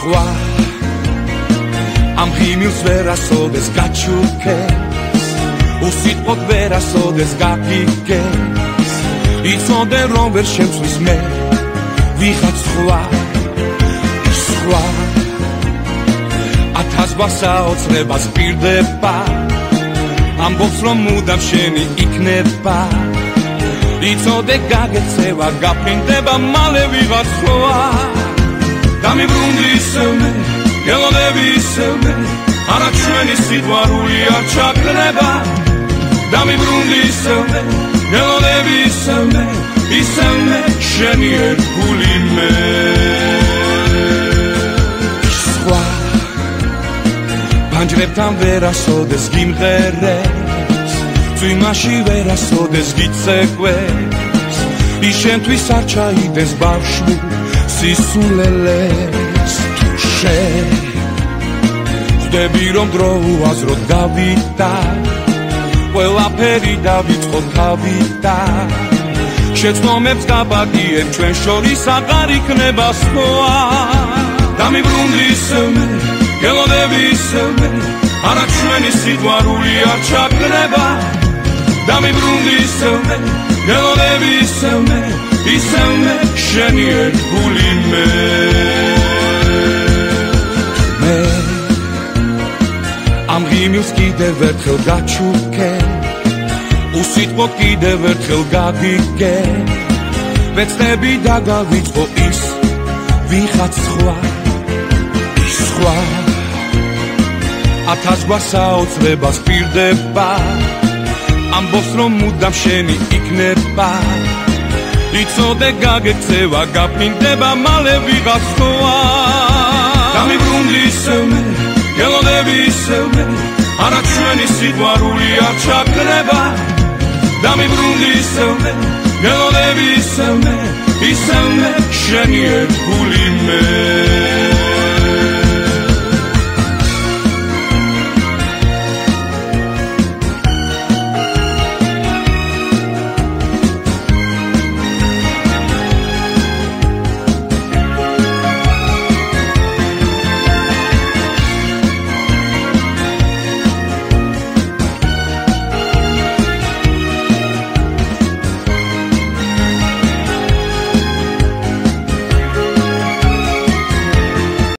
სხვა ამ ღიმილს ვერასოდეს გაჩუქეს უსიტყვოდ ვერასოდეს გაფიქეს იცოდე რომ ვერ შემცვის მე ვიღაც სხვა სხვა ათასბა საოცრებას პირდება ამბობს რომ მუდამ შენი იქნება იცოდე გაგეცევა გაფრინდება მალე ვიღაც სხვა დამიბრუნდი ისევ მე ელოდები ისევ მე არა ჩვენი სიყვარული არ ჩაქრება დამიბრუნდი ისევ მე ელოდები ისევ მე შენი ერთგული მე სხვა პანჯრებთან ვერასოდეს გიმღერებს წვიმაში ვერასოდეს გიცეკვეს ის შენთვის არ ჩაიდეს ბავშვი სისულელეს თუ შენ ხვდები რომ დრო უაზროდ გავიდა ყველაფერი დავიწყო თავიდან შეცდომებს გაბაგიებ ჩვენ შორის აღარ იქნება სხვა დამიბრუნდი ისევ მე გელოდები ისევ მე არა ჩვენი სიყვარული არ ჩაქრება დამიბრუნდი ისევ მე გელოდები ისევ მე შენი ერთგული მე ამ ღიმილს კიდევ ერთხელ გაჩუქე უსიტყვოდ კიდევ ერთხელ გაგიგე ვეცდები და გავიწყო ის ვიღაც სხვა ის სხვა ათასგვარ საოცრებას პირდება ამბობს რომ მუდამ შენი იქნება იცოდე გაგეცევა გაფრინდება მალე ვიღაც სხვა დამიბრუნდი ისევ მე გელოდები ისევ მე არა ჩვენი სიყვარული არ ჩაქრება დამიბრუნდი ისევ მე გელოდები ისევ მე შენი ერთგული მე